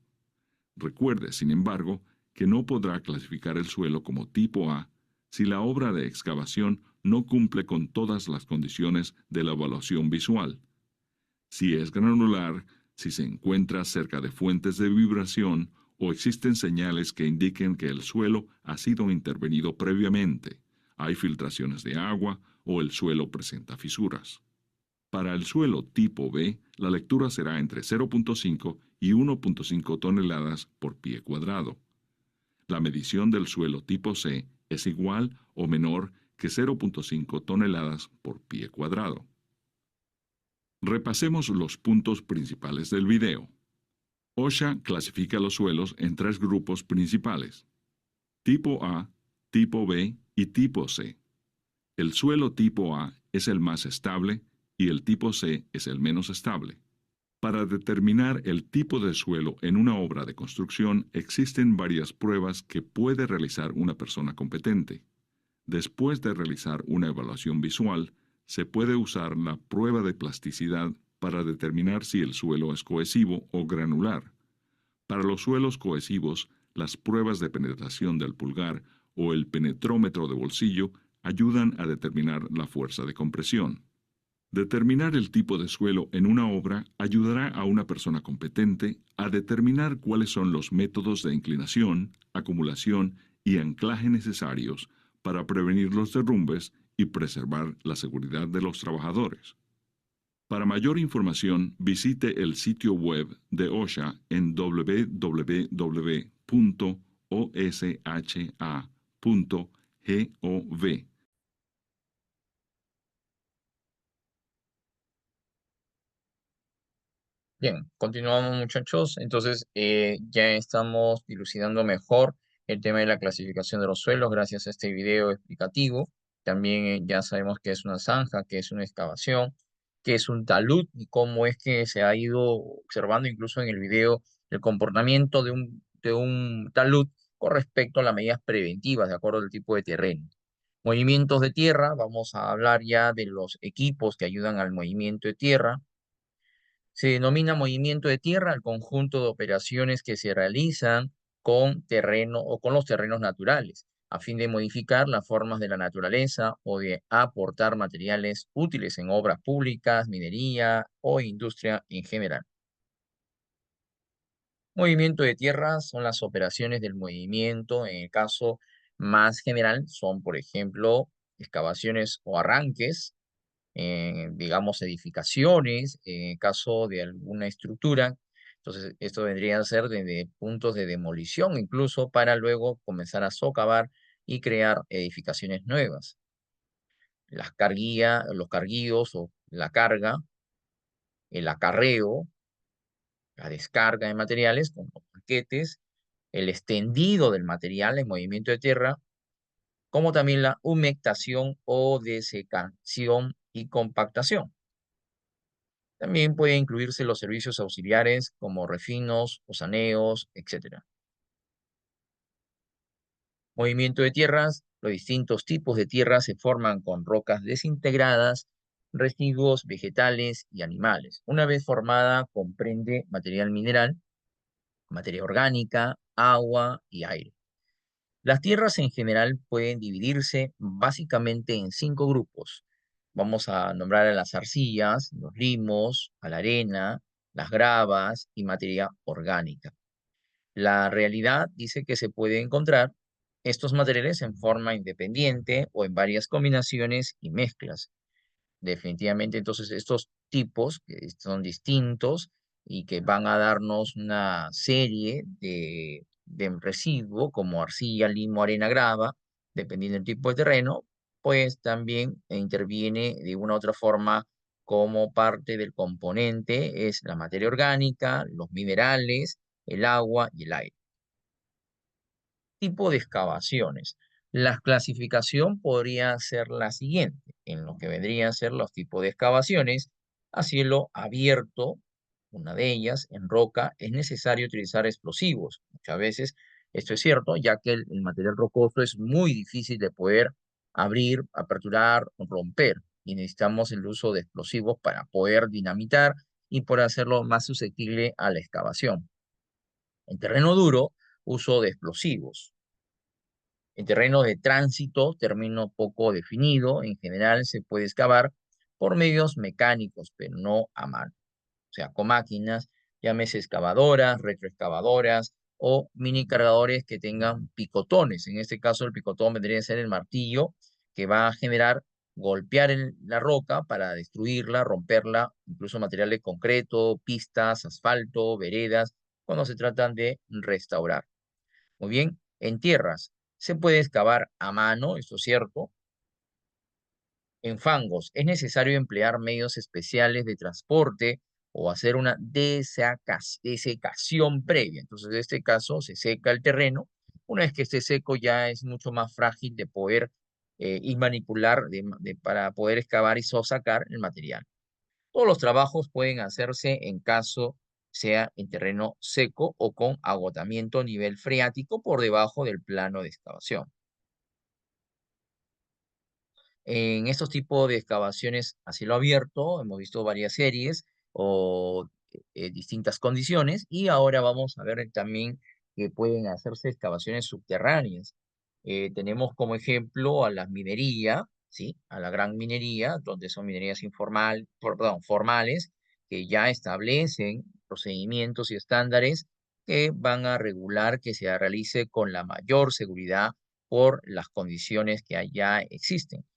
Recuerde, sin embargo, que no podrá clasificar el suelo como tipo A si la obra de excavación no cumple con todas las condiciones de la evaluación visual. Si es granular, si se encuentra cerca de fuentes de vibración o existen señales que indiquen que el suelo ha sido intervenido previamente, hay filtraciones de agua o el suelo presenta fisuras. Para el suelo tipo B, la lectura será entre 0.5 y 1.5 toneladas por pie cuadrado. La medición del suelo tipo C es igual o menor que 0.5 toneladas por pie cuadrado. Repasemos los puntos principales del video. OSHA clasifica los suelos en 3 grupos principales: tipo A, tipo B y tipo C. El suelo tipo A es el más estable y el tipo C es el menos estable. Para determinar el tipo de suelo en una obra de construcción existen varias pruebas que puede realizar una persona competente. Después de realizar una evaluación visual, se puede usar la prueba de plasticidad para determinar si el suelo es cohesivo o granular. Para los suelos cohesivos, las pruebas de penetración del pulgar o el penetrómetro de bolsillo ayudan a determinar la fuerza de compresión. Determinar el tipo de suelo en una obra ayudará a una persona competente a determinar cuáles son los métodos de inclinación, acumulación y anclaje necesarios para prevenir los derrumbes y preservar la seguridad de los trabajadores. Para mayor información, visite el sitio web de OSHA en www.osha.gov. Bien, continuamos muchachos. Entonces, ya estamos dilucidando mejor el tema de la clasificación de los suelos gracias a este video explicativo. También ya sabemos qué es una zanja, qué es una excavación, qué es un talud y cómo es que se ha ido observando incluso en el video el comportamiento de un talud con respecto a las medidas preventivas de acuerdo al tipo de terreno. Movimientos de tierra, vamos a hablar ya de los equipos que ayudan al movimiento de tierra. Se denomina movimiento de tierra al conjunto de operaciones que se realizan con terreno o con los terrenos naturales, a fin de modificar las formas de la naturaleza o de aportar materiales útiles en obras públicas, minería o industria en general. Movimiento de tierra son las operaciones del movimiento. En el caso más general son, por ejemplo, excavaciones o arranques, digamos, edificaciones, en caso de alguna estructura. Entonces, esto vendría a ser desde puntos de demolición, incluso para luego comenzar a socavar y crear edificaciones nuevas. Los carguíos o la carga, el acarreo, la descarga de materiales como paquetes, el extendido del material en movimiento de tierra, como también la humectación o desecación y compactación. También pueden incluirse los servicios auxiliares como refinos, osaneos, etc. Movimiento de tierras. Los distintos tipos de tierras se forman con rocas desintegradas, residuos vegetales y animales. Una vez formada, comprende material mineral, materia orgánica, agua y aire. Las tierras en general pueden dividirse básicamente en 5 grupos. Vamos a nombrar a las arcillas, los limos, a la arena, las gravas y materia orgánica. La realidad dice que se puede encontrar estos materiales en forma independiente o en varias combinaciones y mezclas. Definitivamente, entonces, estos tipos que son distintos y que van a darnos una serie de residuos como arcilla, limo, arena, grava, dependiendo del tipo de terreno, pues también interviene de una u otra forma como parte del componente, es la materia orgánica, los minerales, el agua y el aire. Tipo de excavaciones. La clasificación podría ser la siguiente, en lo que vendrían a ser los tipos de excavaciones: a cielo abierto, una de ellas, en roca, es necesario utilizar explosivos. Muchas veces esto es cierto, ya que el material rocoso es muy difícil de poder abrir, aperturar, romper, y necesitamos el uso de explosivos para poder dinamitar y por hacerlo más susceptible a la excavación. En terreno duro, uso de explosivos. En terreno de tránsito, término poco definido, en general se puede excavar por medios mecánicos, pero no a mano. O sea, con máquinas, llámese excavadoras, retroexcavadoras o mini cargadores que tengan picotones. En este caso, el picotón vendría a ser el martillo que va a generar golpear en la roca para destruirla, romperla, incluso material de concreto, pistas, asfalto, veredas, cuando se tratan de restaurar. Muy bien, en tierras se puede excavar a mano, esto es cierto. En fangos es necesario emplear medios especiales de transporte o hacer una desecación previa. Entonces, en este caso, se seca el terreno. Una vez que esté seco, ya es mucho más frágil de poder y manipular para poder excavar y sacar el material. Todos los trabajos pueden hacerse en caso sea en terreno seco o con agotamiento a nivel freático por debajo del plano de excavación. En estos tipos de excavaciones a cielo abierto hemos visto varias series o distintas condiciones, y ahora vamos a ver también que pueden hacerse excavaciones subterráneas. Tenemos como ejemplo a la minería, ¿sí? A la gran minería, donde son minerías formales, que ya establecen procedimientos y estándares que van a regular que se realice con la mayor seguridad por las condiciones que allá existen.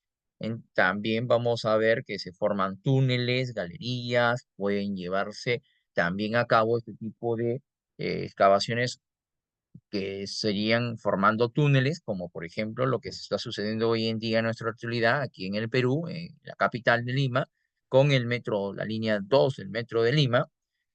También vamos a ver que se forman túneles, galerías, pueden llevarse también a cabo este tipo de excavaciones que serían formando túneles, como por ejemplo lo que se está sucediendo hoy en día en nuestra actualidad aquí en el Perú, en la capital de Lima, con el metro, la línea 2 del metro de Lima.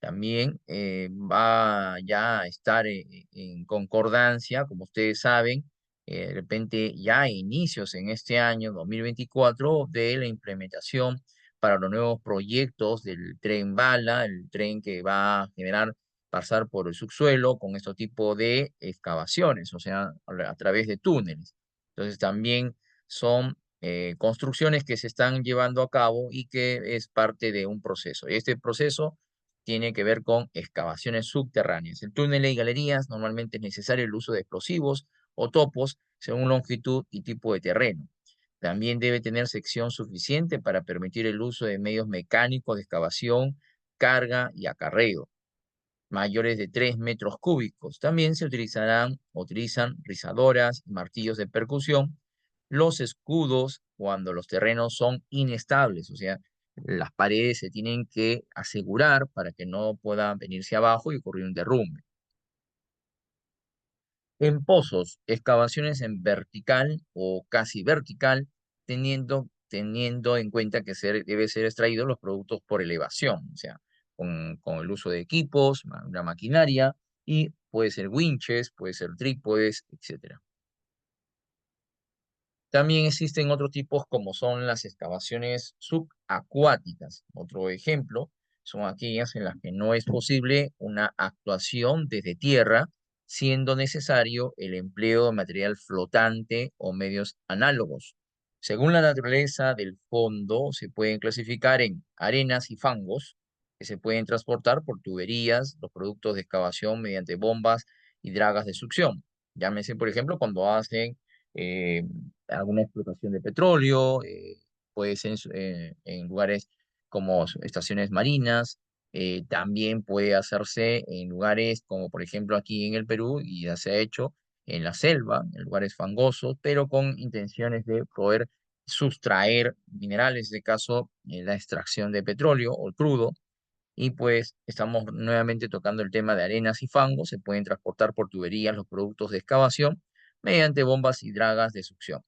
También va ya a estar en concordancia, como ustedes saben, de repente ya a inicios en este año 2024 de la implementación para los nuevos proyectos del tren bala, el tren que va a generar pasar por el subsuelo con este tipo de excavaciones, o sea, a través de túneles. Entonces también son construcciones que se están llevando a cabo y que es parte de un proceso. Este proceso tiene que ver con excavaciones subterráneas. En túneles y galerías normalmente es necesario el uso de explosivos o topos según longitud y tipo de terreno. También debe tener sección suficiente para permitir el uso de medios mecánicos de excavación, carga y acarreo, mayores de 3 metros cúbicos. También se utilizan rizadoras y martillos de percusión, los escudos cuando los terrenos son inestables, o sea, las paredes se tienen que asegurar para que no puedan venirse abajo y ocurrir un derrumbe. En pozos, excavaciones en vertical o casi vertical, teniendo en cuenta que debe ser extraídos los productos por elevación, o sea, con el uso de equipos, una maquinaria, y puede ser winches, puede ser trípodes, etcétera. También existen otros tipos como son las excavaciones subacuáticas. Otro ejemplo son aquellas en las que no es posible una actuación desde tierra, siendo necesario el empleo de material flotante o medios análogos. Según la naturaleza del fondo, se pueden clasificar en arenas y fangos, que se pueden transportar por tuberías, los productos de excavación mediante bombas y dragas de succión. Llámese, por ejemplo, cuando hacen eh, alguna explotación de petróleo, puede ser en lugares como estaciones marinas, también puede hacerse en lugares como por ejemplo aquí en el Perú y ya se ha hecho en la selva, en lugares fangosos, pero con intenciones de poder sustraer minerales, en este caso la extracción de petróleo o el crudo. Y pues estamos nuevamente tocando el tema de arenas y fangos. Se pueden transportar por tuberías los productos de excavación mediante bombas y dragas de succión.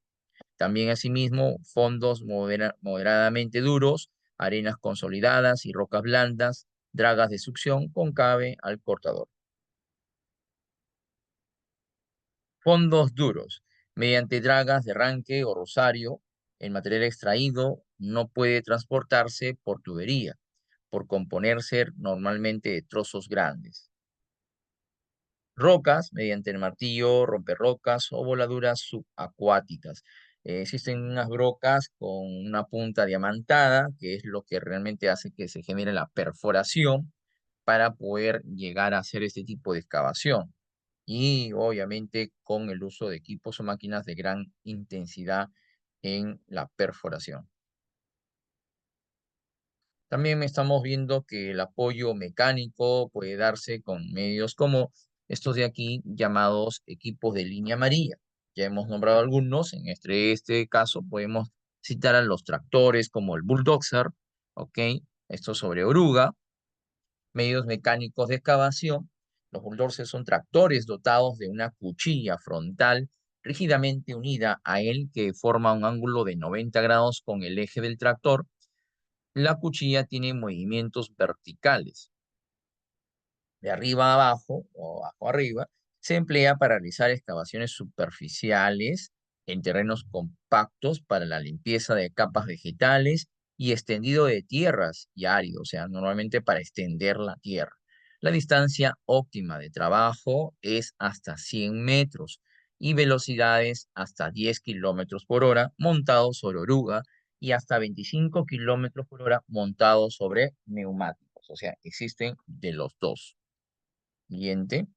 También asimismo fondos moderadamente duros, arenas consolidadas y rocas blandas, dragas de succión con cabe al cortador. Fondos duros. Mediante dragas de arranque o rosario, el material extraído no puede transportarse por tubería, por componerse normalmente de trozos grandes. Rocas mediante el martillo, romperrocas o voladuras subacuáticas. Existen unas brocas con una punta diamantada, que es lo que realmente hace que se genere la perforación para poder llegar a hacer este tipo de excavación. Y obviamente con el uso de equipos o máquinas de gran intensidad en la perforación. También estamos viendo que el apoyo mecánico puede darse con medios como estos de aquí llamados equipos de línea amarilla. Ya hemos nombrado algunos, en este caso podemos citar a los tractores como el bulldozer, ¿ok? Esto sobre oruga, medios mecánicos de excavación. Los bulldozers son tractores dotados de una cuchilla frontal rígidamente unida a él que forma un ángulo de 90 grados con el eje del tractor. La cuchilla tiene movimientos verticales, de arriba a abajo o abajo a arriba. Se emplea para realizar excavaciones superficiales en terrenos compactos para la limpieza de capas vegetales y extendido de tierras y áridos, o sea, normalmente para extender la tierra. La distancia óptima de trabajo es hasta 100 metros y velocidades hasta 10 kilómetros por hora montado sobre oruga y hasta 25 kilómetros por hora montado sobre neumáticos. O sea, existen de los dos. Siguiente.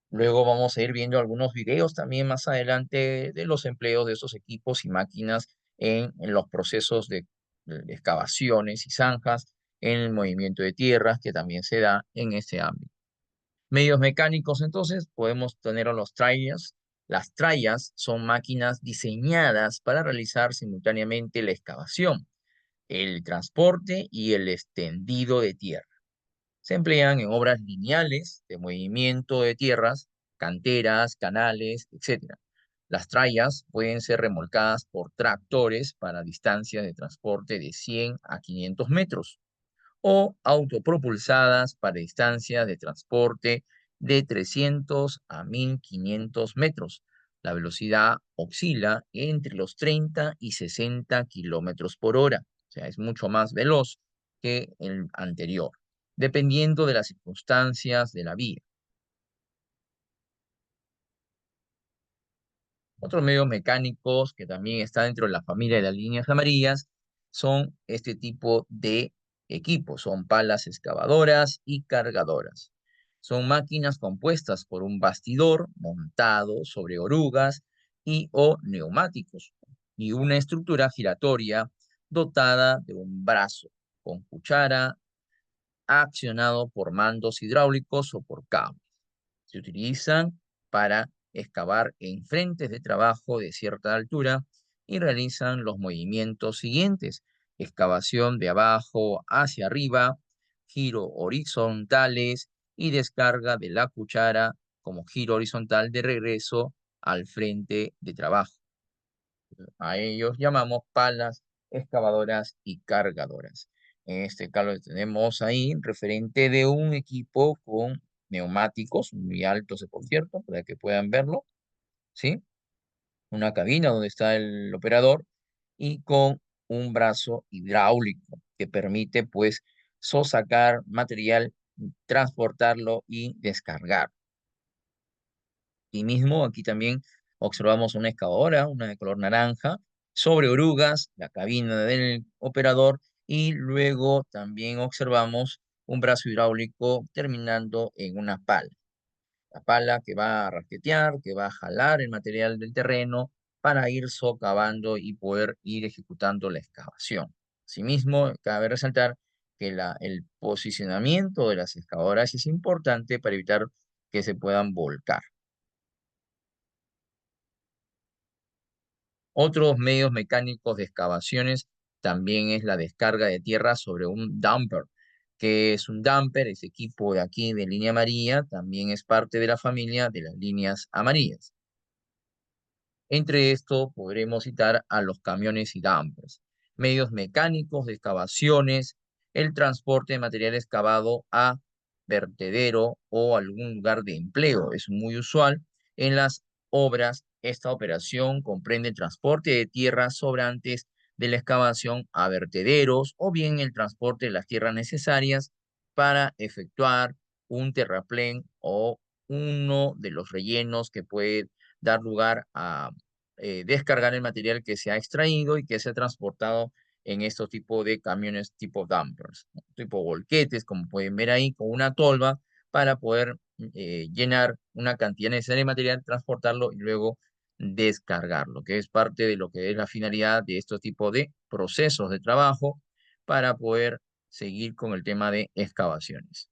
Luego vamos a ir viendo algunos videos también más adelante de los empleos de estos equipos y máquinas en los procesos de excavaciones y zanjas, en el movimiento de tierras que también se da en este ámbito. Medios mecánicos, entonces, podemos tener a los trallas. Las trallas son máquinas diseñadas para realizar simultáneamente la excavación, el transporte y el extendido de tierra. Se emplean en obras lineales de movimiento de tierras, canteras, canales, etc. Las trallas pueden ser remolcadas por tractores para distancias de transporte de 100 a 500 metros o autopropulsadas para distancias de transporte de 300 a 1500 metros. La velocidad oscila entre los 30 y 60 kilómetros por hora, o sea, es mucho más veloz que el anterior, dependiendo de las circunstancias de la vía. Otros medios mecánicos que también están dentro de la familia de las líneas amarillas son este tipo de equipos. Son palas excavadoras y cargadoras. Son máquinas compuestas por un bastidor montado sobre orugas y o neumáticos y una estructura giratoria dotada de un brazo con cuchara accionado por mandos hidráulicos o por cables. Se utilizan para excavar en frentes de trabajo de cierta altura y realizan los movimientos siguientes: excavación de abajo hacia arriba, giro horizontales y descarga de la cuchara como giro horizontal de regreso al frente de trabajo. A ellos llamamos palas, excavadoras y cargadoras. En este caso tenemos ahí referente de un equipo con neumáticos muy altos, por cierto, para que puedan verlo, ¿sí? Una cabina donde está el operador y con un brazo hidráulico que permite, pues, sosacar material, transportarlo y descargar. Y mismo aquí también observamos una excavadora, una de color naranja, sobre orugas, la cabina del operador, y luego también observamos un brazo hidráulico terminando en una pala. La pala que va a rasquetear, que va a jalar el material del terreno para ir socavando y poder ir ejecutando la excavación. Asimismo, cabe resaltar que el posicionamiento de las excavadoras es importante para evitar que se puedan volcar. Otros medios mecánicos de excavaciones también es la descarga de tierra sobre un dumper. Que es un dumper? Ese equipo de aquí de línea amarilla también es parte de la familia de las líneas amarillas. Entre esto podremos citar a los camiones y dumpers, medios mecánicos de excavaciones, el transporte de material excavado a vertedero o algún lugar de empleo. Es muy usual en las obras. Esta operación comprende el transporte de tierras sobrantes de la excavación a vertederos o bien el transporte de las tierras necesarias para efectuar un terraplén o uno de los rellenos que puede dar lugar a descargar el material que se ha extraído y que se ha transportado en estos tipos de camiones tipo dumpers, ¿no? Tipo volquetes, como pueden ver ahí, con una tolva para poder llenar una cantidad necesaria de material, transportarlo y luego descargarlo, que es parte de lo que es la finalidad de estos tipos de procesos de trabajo para poder seguir con el tema de excavaciones.